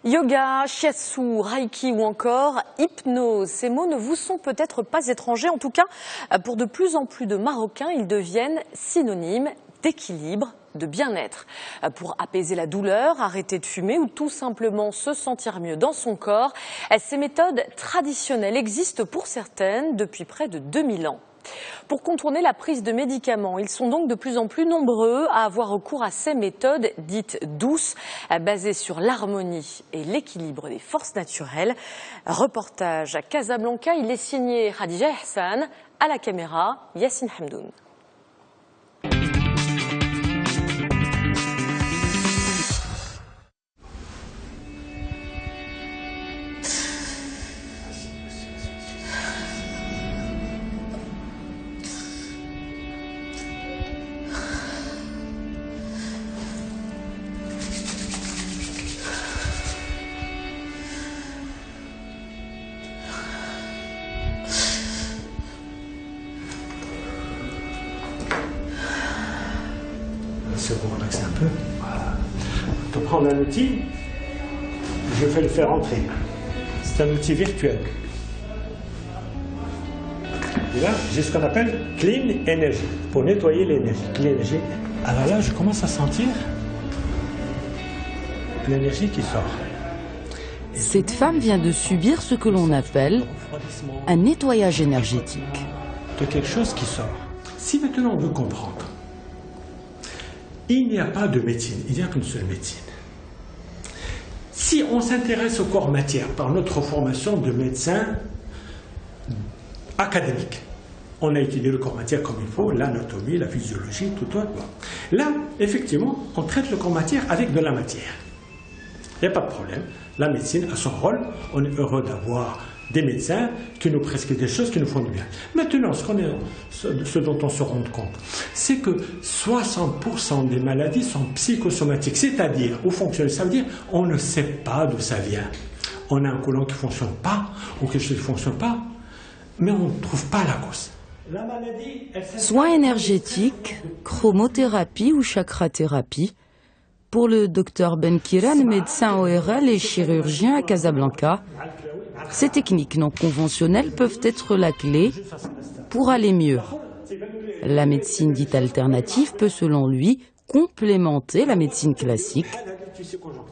Yoga, shiatsu, reiki ou encore hypnose, ces mots ne vous sont peut-être pas étrangers. En tout cas, pour de plus en plus de Marocains, ils deviennent synonymes d'équilibre, de bien-être. Pour apaiser la douleur, arrêter de fumer ou tout simplement se sentir mieux dans son corps, ces méthodes traditionnelles existent pour certaines depuis près de 2000 ans. Pour contourner la prise de médicaments, ils sont donc de plus en plus nombreux à avoir recours à ces méthodes dites douces, basées sur l'harmonie et l'équilibre des forces naturelles. Reportage à Casablanca, il est signé Khadija Hassan, à la caméra Yassine Hamdoun. C'est bon, relaxer un peu. Voilà. On prend un outil, je vais le faire entrer. C'est un outil virtuel. Et là, j'ai ce qu'on appelle Clean Energy, pour nettoyer l'énergie. Clean Energy. Alors là, je commence à sentir l'énergie qui sort. Cette femme vient de subir ce que l'on appelle un nettoyage énergétique. De quelque chose qui sort. Si maintenant on veut comprendre, il n'y a pas de médecine, il n'y a qu'une seule médecine. Si on s'intéresse au corps matière par notre formation de médecin académique, on a étudié le corps matière comme il faut, l'anatomie, la physiologie, tout. Là, effectivement, on traite le corps matière avec de la matière. Il n'y a pas de problème. La médecine a son rôle. On est heureux d'avoir des médecins qui nous prescrivent des choses qui nous font du bien. Maintenant, ce dont on se rend compte, c'est que 60% des maladies sont psychosomatiques, c'est-à-dire, ou fonctionnelles. Ça veut dire, on ne sait pas d'où ça vient. On a un côlon qui ne fonctionne pas, ou quelque chose qui ne fonctionne pas, mais on ne trouve pas la cause. La maladie, Soins énergétiques, chromothérapie ou chakrathérapie. Pour le docteur Ben Kiran, médecin ORL et chirurgien à Casablanca, ces techniques non conventionnelles peuvent être la clé pour aller mieux. La médecine dite alternative peut, selon lui, complémenter la médecine classique,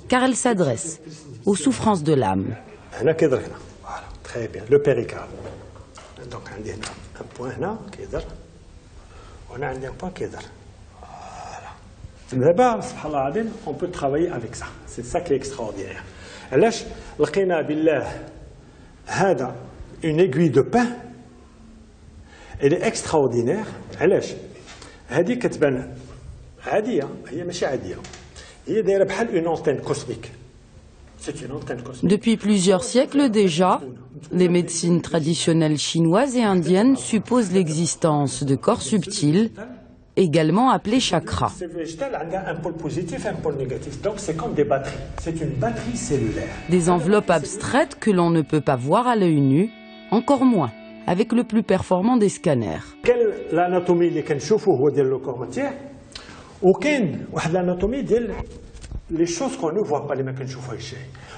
car elle s'adresse aux souffrances de l'âme. Voilà, très bien, le péricarde. Donc, on a un point là, on a un point qui est là. D'abord, on peut travailler avec ça. C'est ça qui est extraordinaire. علاش لقينا بالله هذا une aiguille de pain, elle est extraordinaire. علاش هذه كتبان عاديه، هي ماشي عاديه، هي دايره بحال une antenne cosmique. C'est une antenne cosmique. Depuis plusieurs siècles déjà, les médecines traditionnelles chinoises et indiennes supposent l'existence de corps subtils, également appelés chakras. Ces végétales ont un pôle positif et un pôle négatif. Donc c'est comme des batteries. C'est une batterie cellulaire. Des enveloppes abstraites que l'on ne peut pas voir à l'œil nu, encore moins avec le plus performant des scanners. Quelle l'anatomie اللي كنشوفوا هو ديال le corps matière وكاين واحد l'anatomie ديال les choses qu'on ne voit pas اللي ما كنشوفوهاش.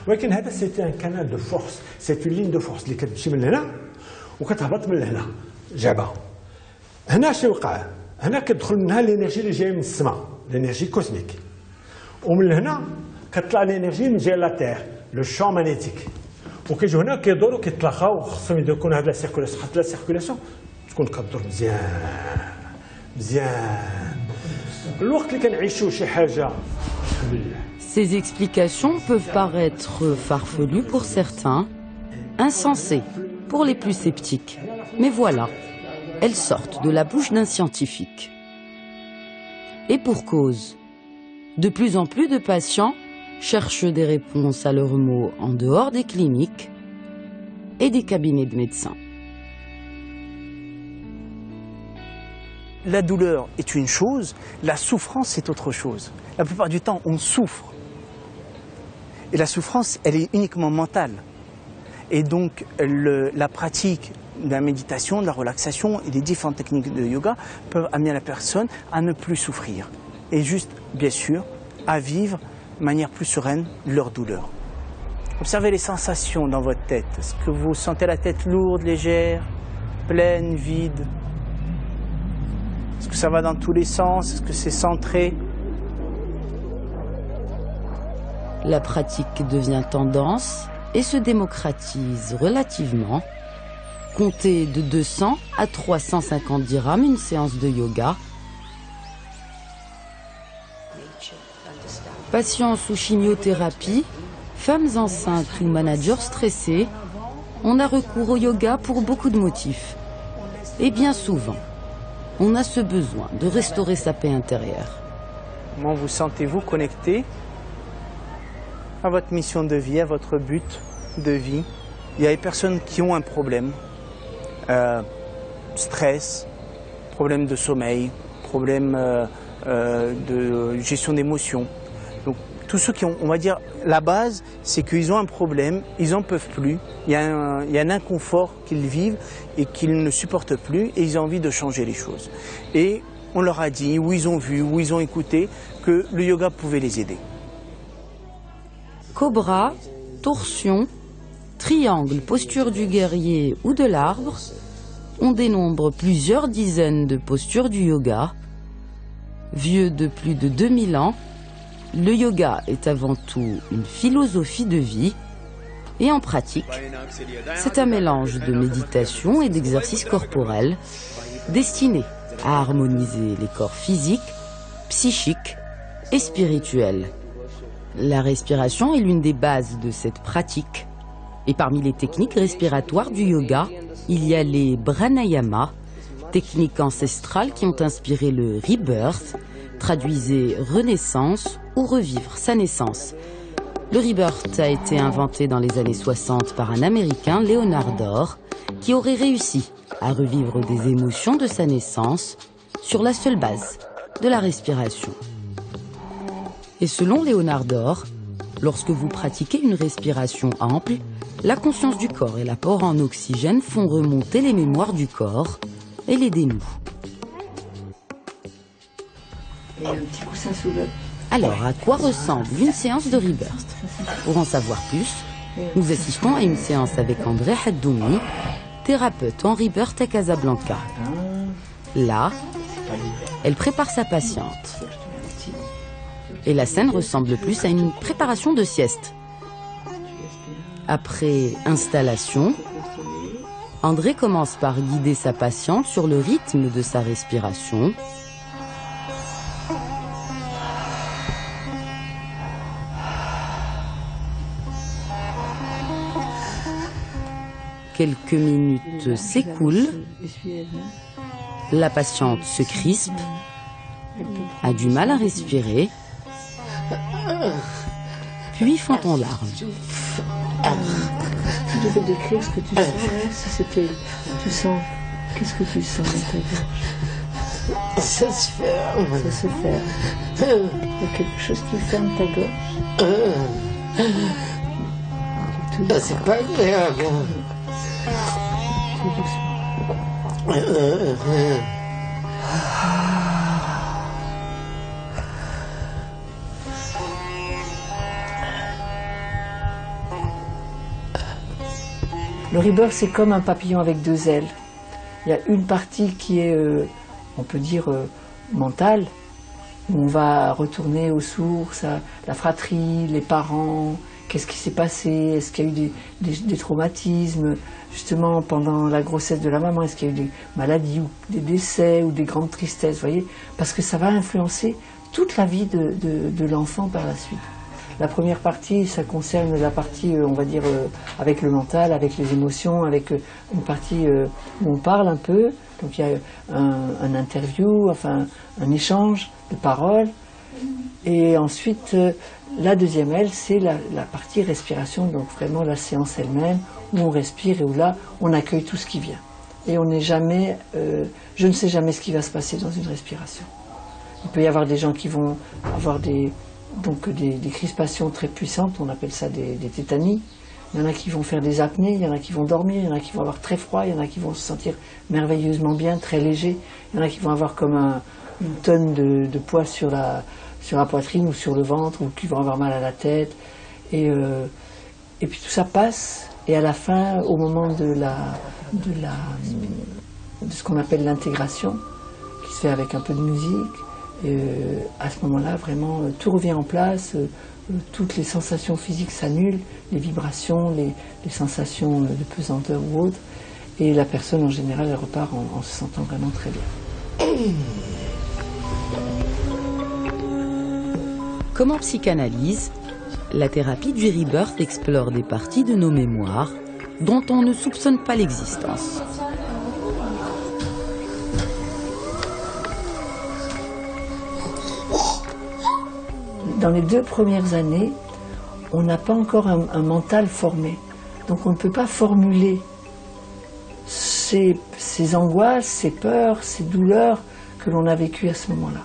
ولكن هذا c'est un canal de force. C'est une ligne de force اللي كتمشي من هنا وكتهبط من هنا جابه. هنا شنو وقع؟ هنا كتدخل منها الانرجي اللي جايه من السماء، الانرجي كوزميك. ومن هنا كتطلع الانرجي من جهه لا تير، لو شون مانيتيك. وكيجيو هنا كيدوروا كيتلاقاو، خصهم يكون هاد لا سيركولاسيون، حتى لا سيركولاسيون تكون كدور مزيان. الوقت اللي كنعيشوا شي حاجه الحمد لله. Ces explications peuvent paraître farfelues pour certains, insensées pour les plus sceptiques. Mais voilà, elles sortent de la bouche d'un scientifique. Et pour cause, de plus en plus de patients cherchent des réponses à leurs maux en dehors des cliniques et des cabinets de médecins. La douleur est une chose, la souffrance est autre chose. La plupart du temps, on souffre. Et la souffrance, elle est uniquement mentale. Et donc, la pratique de la méditation, de la relaxation et des différentes techniques de yoga peuvent amener la personne à ne plus souffrir. Et juste, bien sûr, à vivre de manière plus sereine leur douleur. Observez les sensations dans votre tête. Est-ce que vous sentez la tête lourde, légère, pleine, vide? Est-ce que ça va dans tous les sens? Est-ce que c'est centré? La pratique devient tendance et se démocratise relativement. Comptez de 200 à 350 dirhams une séance de yoga. Patients sous chimiothérapie, femmes enceintes ou managers stressés, on a recours au yoga pour beaucoup de motifs. Et bien souvent, on a ce besoin de restaurer sa paix intérieure. Comment vous sentez-vous connecté à votre mission de vie, à votre but de vie? Il y a des personnes qui ont un problème, stress, problème de sommeil, problème de gestion d'émotions. Donc tous ceux qui ont, on va dire, la base, c'est qu'ils ont un problème, ils n'en peuvent plus, il y a un inconfort qu'ils vivent et qu'ils ne supportent plus et ils ont envie de changer les choses. Et on leur a dit, ou ils ont vu, ou ils ont écouté, que le yoga pouvait les aider. Cobra, torsion, triangle, posture du guerrier ou de l'arbre, on dénombre plusieurs dizaines de postures du yoga. Vieux de plus de 2000 ans, le yoga est avant tout une philosophie de vie et en pratique, c'est un mélange de méditation et d'exercices corporels destinés à harmoniser les corps physiques, psychiques et spirituels. La respiration est l'une des bases de cette pratique. Et parmi les techniques respiratoires du yoga, il y a les pranayama, techniques ancestrales qui ont inspiré le rebirth, traduisez renaissance ou revivre sa naissance. Le rebirth a été inventé dans les années 60 par un Américain, Leonard Dorr, qui aurait réussi à revivre des émotions de sa naissance sur la seule base de la respiration. Et selon Leonard Dorr, lorsque vous pratiquez une respiration ample, la conscience du corps et l'apport en oxygène font remonter les mémoires du corps et les dénouent. Et un petit coussin sous le... Alors, à quoi ressemble une séance de rebirth? Pour en savoir plus, nous assistons à une séance avec André Haddoumi, thérapeute en rebirth à Casablanca. Là, elle prépare sa patiente. Et la scène ressemble plus à une préparation de sieste. Après installation, André commence par guider sa patiente sur le rythme de sa respiration. Quelques minutes s'écoulent. La patiente se crispe, a du mal à respirer, puis fond en larmes. Tu devais décrire ce que tu sens, si c'était... Tu sens... Qu'est-ce que tu sens dans ta gorge? Ça se ferme. Ça se ferme. Il y a quelque chose qui ferme ta gorge. C'est pas agréable. Tout doucement. Le rebirth, c'est comme un papillon avec deux ailes. Il y a une partie qui est, on peut dire, mentale, où on va retourner aux sources, à la fratrie, les parents, qu'est-ce qui s'est passé, est-ce qu'il y a eu des traumatismes, justement pendant la grossesse de la maman, est-ce qu'il y a eu des maladies ou des décès ou des grandes tristesses, vous voyez, parce que ça va influencer toute la vie de l'enfant par la suite. La première partie, ça concerne la partie, on va dire, avec le mental, avec les émotions, avec une partie où on parle un peu. Donc il y a un interview, enfin un échange de paroles. Et ensuite, la deuxième aile, c'est la partie respiration, donc vraiment la séance elle-même, où on respire et où là, on accueille tout ce qui vient. Et on n'est jamais, je ne sais jamais ce qui va se passer dans une respiration. Il peut y avoir des gens qui vont avoir des crispations très puissantes, on appelle ça des tétanies. Il y en a qui vont faire des apnées, il y en a qui vont dormir, il y en a qui vont avoir très froid, il y en a qui vont se sentir merveilleusement bien, très légers. Il y en a qui vont avoir comme une tonne de poids sur la poitrine ou sur le ventre, ou qui vont avoir mal à la tête. Et Et puis tout ça passe, et à la fin, au moment de ce qu'on appelle l'intégration, qui se fait avec un peu de musique, à ce moment-là, vraiment, tout revient en place, toutes les sensations physiques s'annulent, les vibrations, les sensations de pesanteur ou autres, et la personne, en général, elle repart en se sentant vraiment très bien. Comme en psychanalyse, la thérapie du rebirth explore des parties de nos mémoires dont on ne soupçonne pas l'existence. Dans les 2 premières années, on n'a pas encore un mental formé. Donc on ne peut pas formuler ces angoisses, ces peurs, ces douleurs que l'on a vécues à ce moment-là.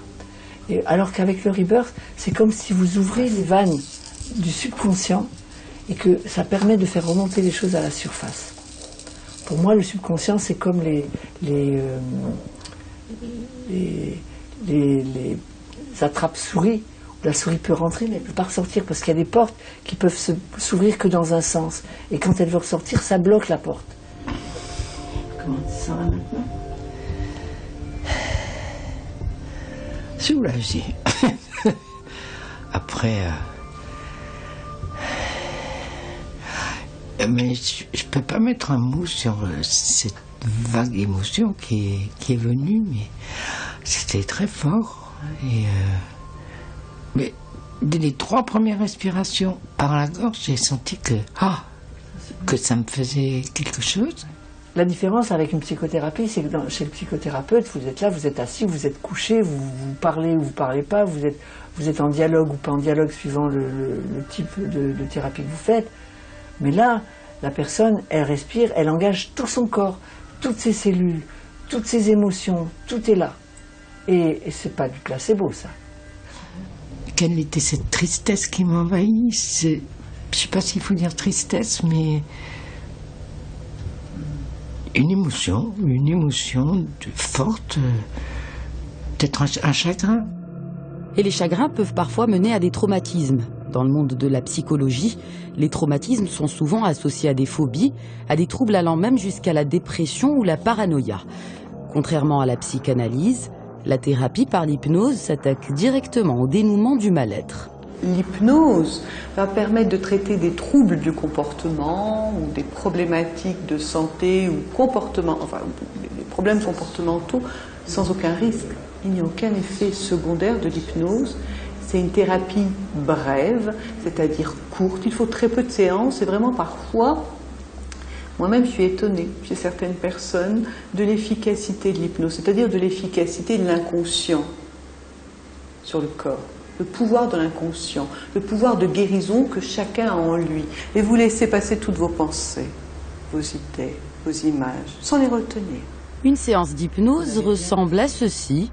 Et alors qu'avec le rebirth, c'est comme si vous ouvrez les vannes du subconscient et que ça permet de faire remonter les choses à la surface. Pour moi, le subconscient, c'est comme les attrape-souris. La souris peut rentrer, mais elle ne peut pas ressortir parce qu'il y a des portes qui peuvent s'ouvrir que dans un sens. Et quand elle veut ressortir, ça bloque la porte. Comment tu sens là maintenant? Soulagé. Après, mais je ne peux pas mettre un mot sur cette vague émotion qui est venue, mais c'était très fort. Et mais dès les 3 premières respirations par la gorge, j'ai senti que ça me faisait quelque chose. La différence avec une psychothérapie, c'est que chez le psychothérapeute, vous êtes là, vous êtes assis, vous êtes couché, vous parlez ou vous parlez pas, vous êtes en dialogue ou pas en dialogue suivant le type de thérapie que vous faites. Mais là, la personne, elle respire, elle engage tout son corps, toutes ses cellules, toutes ses émotions, tout est là. Et c'est pas du placebo, ça. Quelle était cette tristesse qui m'envahit? Je ne sais pas s'il faut dire tristesse, mais une émotion forte, peut-être un chagrin. Et les chagrins peuvent parfois mener à des traumatismes. Dans le monde de la psychologie, les traumatismes sont souvent associés à des phobies, à des troubles allant même jusqu'à la dépression ou la paranoïa. Contrairement à la psychanalyse, la thérapie par l'hypnose s'attaque directement au dénouement du mal-être. L'hypnose va permettre de traiter des troubles du comportement ou des problématiques de santé ou des problèmes comportementaux sans aucun risque. Il n'y a aucun effet secondaire de l'hypnose. C'est une thérapie brève, c'est-à-dire courte. Il faut très peu de séances et vraiment parfois, moi-même je suis étonnée chez certaines personnes de l'efficacité de l'hypnose, c'est-à-dire de l'efficacité de l'inconscient sur le corps. Le pouvoir de l'inconscient, le pouvoir de guérison que chacun a en lui. Et vous laissez passer toutes vos pensées, vos idées, vos images, sans les retenir. Une séance d'hypnose ressemble à ceci.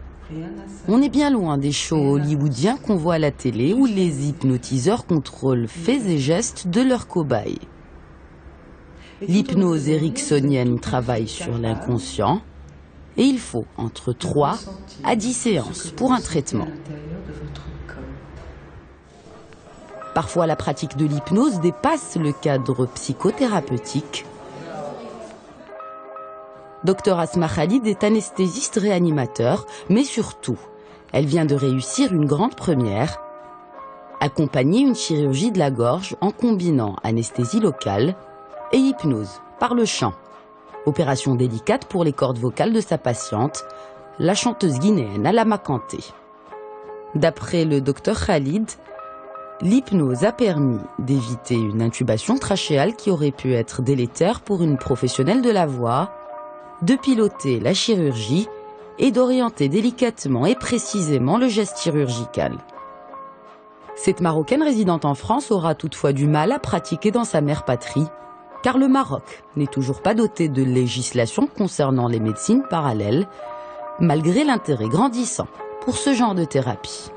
On est bien loin des shows hollywoodiens qu'on voit à la télé où les hypnotiseurs contrôlent faits et gestes de leurs cobayes. L'hypnose ericksonienne travaille sur l'inconscient et il faut entre 3 à 10 séances pour un traitement. Parfois, la pratique de l'hypnose dépasse le cadre psychothérapeutique. Dr Asma Khalid est anesthésiste réanimateur, mais surtout, elle vient de réussir une grande première, accompagner une chirurgie de la gorge en combinant anesthésie locale et hypnose par le chant. Opération délicate pour les cordes vocales de sa patiente, la chanteuse guinéenne Alama Kanté. D'après le Dr Khalid, l'hypnose a permis d'éviter une intubation trachéale qui aurait pu être délétère pour une professionnelle de la voix, de piloter la chirurgie et d'orienter délicatement et précisément le geste chirurgical. Cette Marocaine résidente en France aura toutefois du mal à pratiquer dans sa mère patrie, car le Maroc n'est toujours pas doté de législation concernant les médecines parallèles, malgré l'intérêt grandissant pour ce genre de thérapie.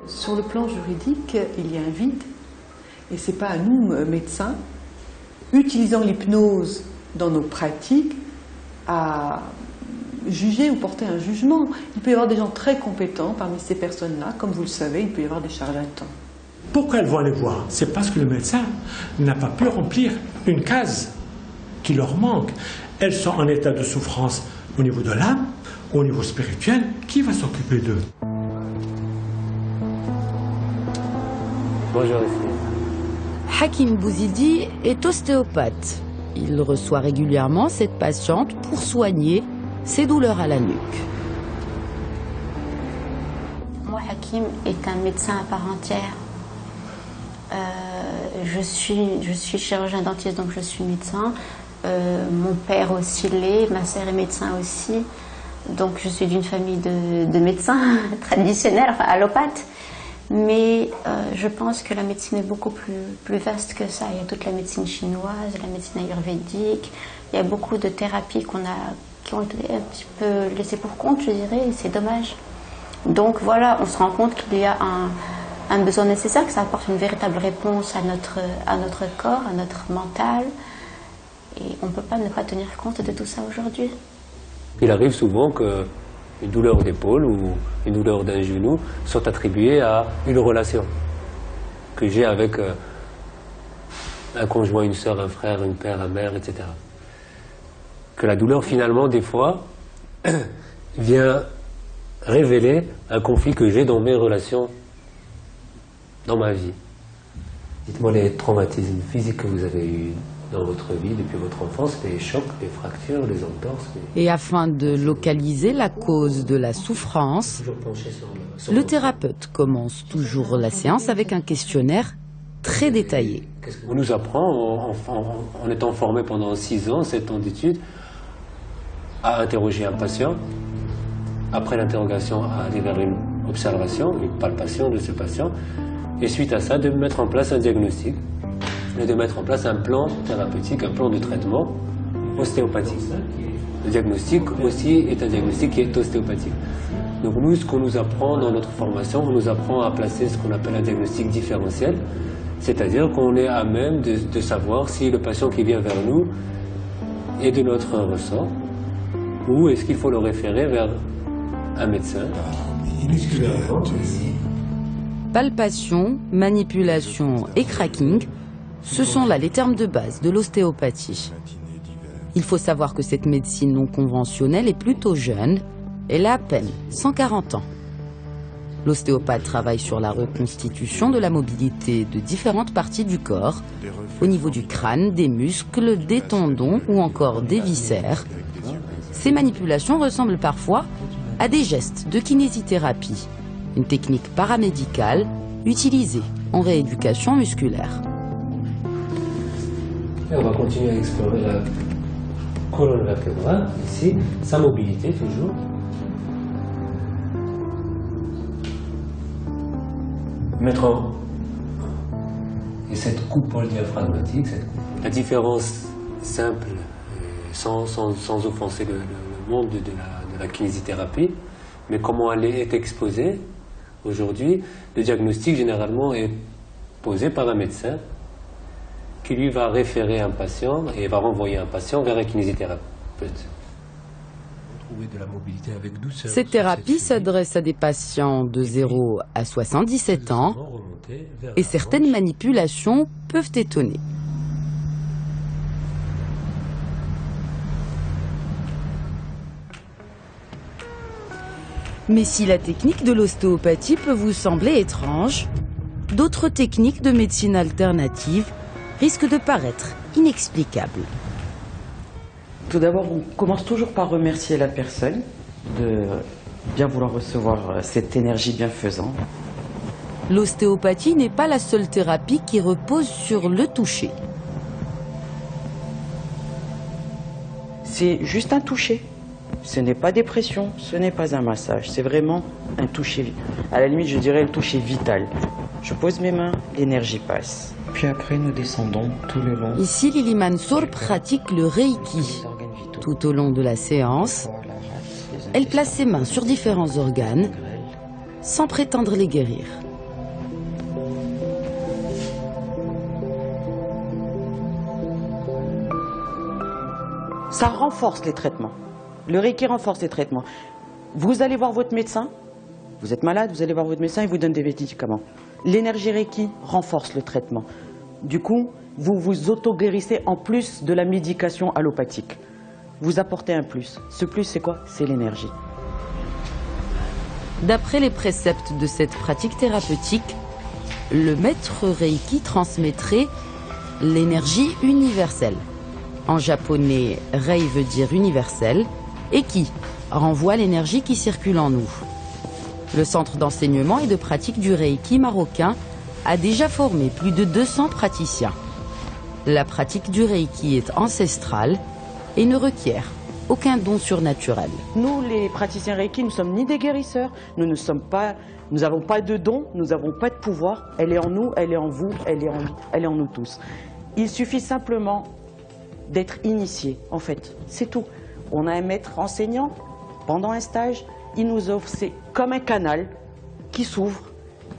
Sur le plan juridique, il y a un vide, et ce n'est pas à nous, médecins, utilisant l'hypnose dans nos pratiques, à juger ou porter un jugement. Il peut y avoir des gens très compétents parmi ces personnes-là, comme vous le savez, il peut y avoir des charlatans. Pourquoi elles vont aller voir? C'est parce que le médecin n'a pas pu remplir une case qui leur manque. Elles sont en état de souffrance au niveau de l'âme, au niveau spirituel. Qui va s'occuper d'eux? Bonjour. Hakim Bouzidi est ostéopathe. Il reçoit régulièrement cette patiente pour soigner ses douleurs à la nuque. Moi, Hakim est un médecin à part entière. Je suis chirurgien dentiste, donc je suis médecin. Mon père aussi l'est, ma sœur est médecin aussi. Donc je suis d'une famille de médecins traditionnels, enfin allopathes. Mais je pense que la médecine est beaucoup plus vaste que ça. Il y a toute la médecine chinoise, la médecine ayurvédique. Il y a beaucoup de thérapies qui ont été un petit peu laissées pour compte, je dirais, et c'est dommage. Donc voilà, on se rend compte qu'il y a un besoin nécessaire, que ça apporte une véritable réponse à notre corps, à notre mental. Et on ne peut pas ne pas tenir compte de tout ça aujourd'hui. Il arrive souvent qu'une douleur d'épaule ou une douleur d'un genou soit attribuée à une relation que j'ai avec un conjoint, une sœur, un frère, une père, un mère, etc. Que la douleur, finalement, des fois, vient révéler un conflit que j'ai dans mes relations, dans ma vie. Dites-moi les traumatismes physiques que vous avez eus dans votre vie depuis votre enfance, les chocs, les fractures, les entorses. Et afin de localiser la cause de la souffrance, le thérapeute commence toujours la séance avec un questionnaire très détaillé. On nous apprend, en étant formé pendant 6 ans, 7 ans d'études, à interroger un patient. Après l'interrogation, à aller vers une observation, une palpation de ce patient. Et suite à ça, de mettre en place un diagnostic et de mettre en place un plan thérapeutique, un plan de traitement ostéopathique. Le diagnostic aussi est un diagnostic qui est ostéopathique. Donc nous, ce qu'on nous apprend dans notre formation, on nous apprend à placer ce qu'on appelle un diagnostic différentiel, c'est-à-dire qu'on est à même de savoir si le patient qui vient vers nous est de notre ressort ou est-ce qu'il faut le référer vers un médecin. Palpation, manipulation et cracking, ce sont là les termes de base de l'ostéopathie. Il faut savoir que cette médecine non conventionnelle est plutôt jeune. Elle a à peine 140 ans. L'ostéopathe travaille sur la reconstitution de la mobilité de différentes parties du corps, au niveau du crâne, des muscles, des tendons ou encore des viscères. Ces manipulations ressemblent parfois à des gestes de kinésithérapie, une technique paramédicale utilisée en rééducation musculaire. Et on va continuer à explorer la colonne vertébrale, ici, sa mobilité toujours. Et cette coupole diaphragmatique, la différence simple, sans offenser le monde de la kinésithérapie, mais comment elle est exposée aujourd'hui, le diagnostic généralement est posé par un médecin qui lui va référer un patient et va renvoyer un patient vers un kinésithérapeute. Cette thérapie s'adresse à des patients de 0 à 77 ans et certaines manipulations peuvent étonner. Mais si la technique de l'ostéopathie peut vous sembler étrange, d'autres techniques de médecine alternative risquent de paraître inexplicables. Tout d'abord, on commence toujours par remercier la personne de bien vouloir recevoir cette énergie bienfaisante. L'ostéopathie n'est pas la seule thérapie qui repose sur le toucher. C'est juste un toucher. Ce n'est pas des pressions, ce n'est pas un massage, c'est vraiment un toucher. À la limite, je dirais le toucher vital. Je pose mes mains, l'énergie passe. Puis après, nous descendons tout le long. Ici, Lili Mansour pratique le Reiki. Tout au long de la séance, elle place ses mains sur différents organes sans prétendre les guérir. Ça renforce les traitements. Le Reiki renforce les traitements. Vous allez voir votre médecin, vous êtes malade, vous allez voir votre médecin, il vous donne des médicaments. L'énergie Reiki renforce le traitement. Du coup, vous vous auto-guérissez en plus de la médication allopathique. Vous apportez un plus. Ce plus, c'est quoi? C'est l'énergie. D'après les préceptes de cette pratique thérapeutique, le maître Reiki transmettrait l'énergie universelle. En japonais, Rei veut dire universel, et qui renvoie l'énergie qui circule en nous. Le centre d'enseignement et de pratique du Reiki marocain a déjà formé plus de 200 praticiens. La pratique du Reiki est ancestrale et ne requiert aucun don surnaturel. Nous, les praticiens Reiki, nous ne sommes ni des guérisseurs, nous n'avons pas de don, nous n'avons pas de pouvoir. Elle est en nous, elle est en vous, elle est en nous tous. Il suffit simplement d'être initié, en fait, c'est tout. On a un maître enseignant pendant un stage, il nous offre, c'est comme un canal qui s'ouvre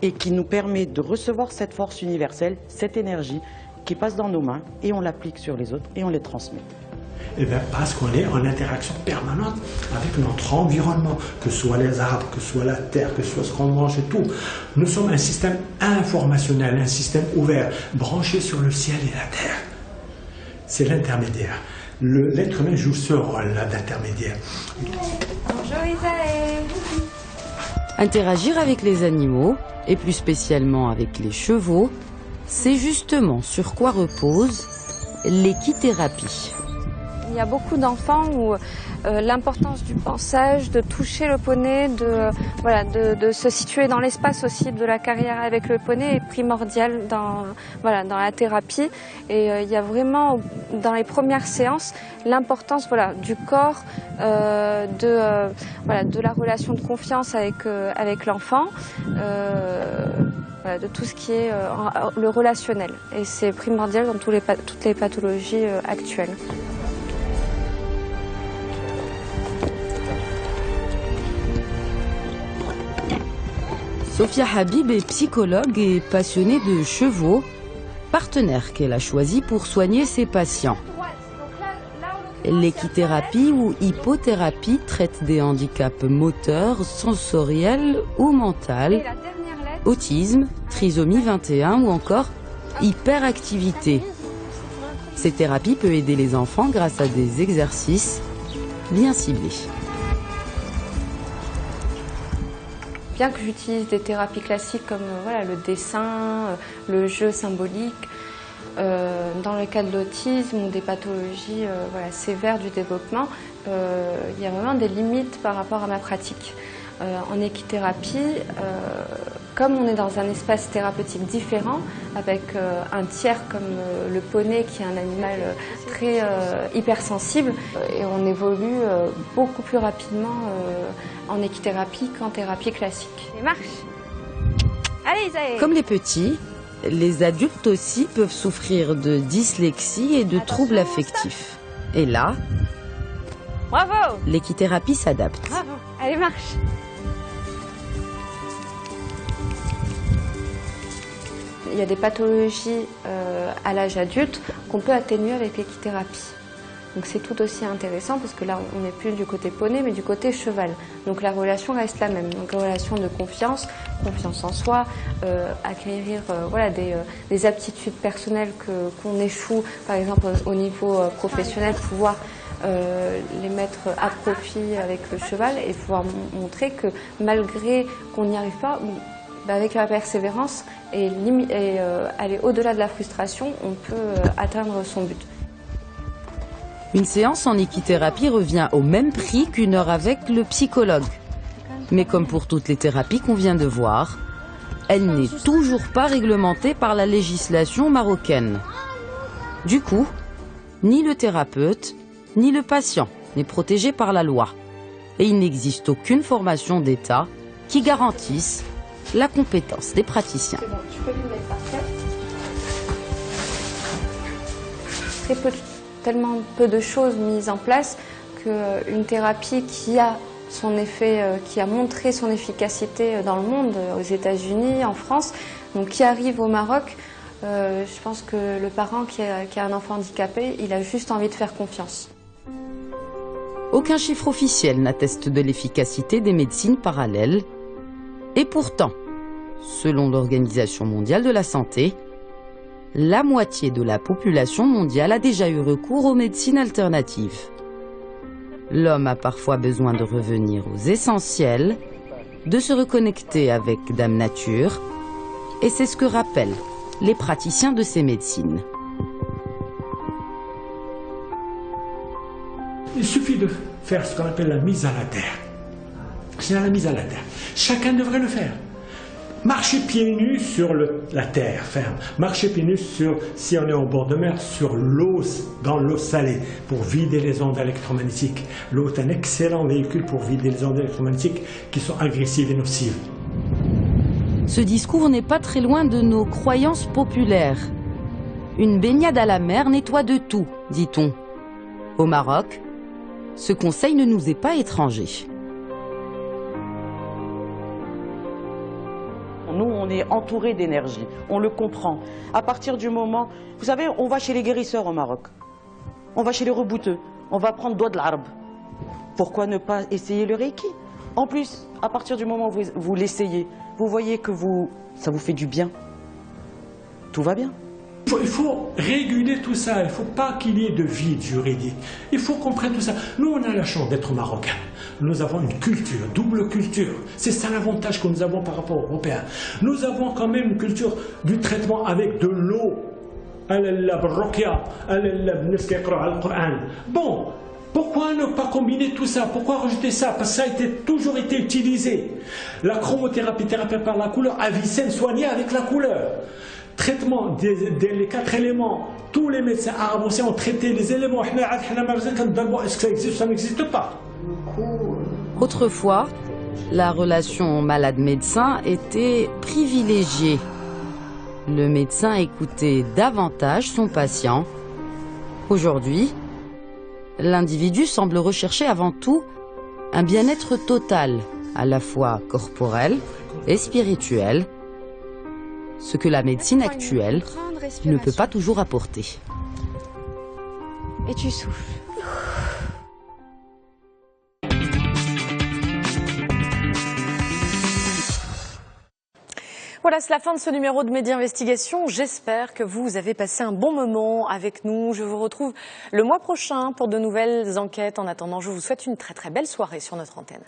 et qui nous permet de recevoir cette force universelle, cette énergie qui passe dans nos mains et on l'applique sur les autres et on les transmet. Eh bien, parce qu'on est en interaction permanente avec notre environnement, que ce soit les arbres, que ce soit la terre, que ce soit ce qu'on mange et tout. Nous sommes un système informationnel, un système ouvert, branché sur le ciel et la terre. C'est l'intermédiaire. L'être humain joue ce rôle-là d'intermédiaire. Bonjour Isaël. Interagir avec les animaux, et plus spécialement avec les chevaux, c'est justement sur quoi repose l'équithérapie. Il y a beaucoup d'enfants où l'importance du pansage, de toucher le poney, de se situer dans l'espace aussi de la carrière avec le poney est primordial dans la thérapie. Et il y a vraiment, dans les premières séances, l'importance du corps, de la relation de confiance avec l'enfant, de tout ce qui est le relationnel. Et c'est primordial dans toutes les pathologies actuelles. Sophia Habib est psychologue et passionnée de chevaux, partenaire qu'elle a choisi pour soigner ses patients. L'équithérapie ou hippothérapie traite des handicaps moteurs, sensoriels ou mentaux, autisme, trisomie 21 ou encore hyperactivité. Cette thérapie peut aider les enfants grâce à des exercices bien ciblés. Bien que j'utilise des thérapies classiques comme le dessin, le jeu symbolique, dans le cas de l'autisme ou des pathologies sévères du développement, il y a vraiment des limites par rapport à ma pratique. En équithérapie, comme on est dans un espace thérapeutique différent, avec un tiers comme le poney qui est un animal très hypersensible, et on évolue beaucoup plus rapidement en équithérapie qu'en thérapie classique. Et marche. Allez Isaël. Comme les petits, les adultes aussi peuvent souffrir de dyslexie et de troubles affectifs. Et là, bravo, l'équithérapie s'adapte. Bravo. Allez, marche. Il y a des pathologies à l'âge adulte qu'on peut atténuer avec l'équithérapie. Donc c'est tout aussi intéressant parce que là on n'est plus du côté poney mais du côté cheval. Donc la relation reste la même. Donc relation de confiance, confiance en soi, acquérir des aptitudes personnelles qu'on échoue par exemple au niveau professionnel, pouvoir les mettre à profit avec le cheval et pouvoir montrer que malgré qu'on n'y arrive pas, avec la persévérance et aller au-delà de la frustration, on peut atteindre son but. Une séance en équithérapie revient au même prix qu'une heure avec le psychologue. Mais comme pour toutes les thérapies qu'on vient de voir, elle n'est toujours pas réglementée par la législation marocaine. Du coup, ni le thérapeute, ni le patient n'est protégé par la loi. Et il n'existe aucune formation d'État qui garantisse la compétence des praticiens. C'est bon, tu peux lui mettre par terre. Tellement peu de choses mises en place qu'une thérapie qui a son effet, qui a montré son efficacité dans le monde, aux États-Unis, en France, donc qui arrive au Maroc, je pense que le parent qui a un enfant handicapé, il a juste envie de faire confiance. Aucun chiffre officiel n'atteste de l'efficacité des médecines parallèles. Et pourtant, Selon l'Organisation mondiale de la santé, la moitié de la population mondiale a déjà eu recours aux médecines alternatives. L'homme a parfois besoin de revenir aux essentiels, de se reconnecter avec Dame Nature, et c'est ce que rappellent les praticiens de ces médecines. Il suffit de faire ce qu'on appelle la mise à la terre. C'est la mise à la terre. Chacun devrait le faire. Marcher pieds nus sur la terre ferme. Marcher pieds nus sur, si on est au bord de mer, sur l'eau, dans l'eau salée, pour vider les ondes électromagnétiques. L'eau est un excellent véhicule pour vider les ondes électromagnétiques qui sont agressives et nocives. Ce discours n'est pas très loin de nos croyances populaires. Une baignade à la mer nettoie de tout, dit-on. Au Maroc, ce conseil ne nous est pas étranger. Nous, on est entouré d'énergie, on le comprend. À partir du moment, vous savez, on va chez les guérisseurs au Maroc, on va chez les rebouteux, on va prendre doigt de l'arbre. Pourquoi ne pas essayer le Reiki? En plus, à partir du moment où vous l'essayez, vous voyez que ça vous fait du bien. Tout va bien. Il faut réguler tout ça, il ne faut pas qu'il y ait de vide juridique. Il faut qu'on prenne tout ça. Nous, on a la chance d'être marocains. Nous avons une culture, double culture. C'est ça l'avantage que nous avons par rapport aux Européens. Nous avons quand même une culture du traitement avec de l'eau. Bon, pourquoi ne pas combiner tout ça? Pourquoi rejeter ça? Parce que ça a toujours été utilisé. La chromothérapie, thérapie par la couleur, Avicenne soignée avec la couleur. Traitement des 4 éléments, tous les médecins arabes aussi ont traité les éléments. Est-ce que ça existe? Ça n'existe pas. Autrefois, la relation malade-médecin était privilégiée. Le médecin écoutait davantage son patient. Aujourd'hui, l'individu semble rechercher avant tout un bien-être total, à la fois corporel et spirituel, ce que la médecine actuelle ne peut pas toujours apporter. Et tu souffles. Voilà, c'est la fin de ce numéro de Média Investigation. J'espère que vous avez passé un bon moment avec nous. Je vous retrouve le mois prochain pour de nouvelles enquêtes. En attendant, je vous souhaite une très très belle soirée sur notre antenne.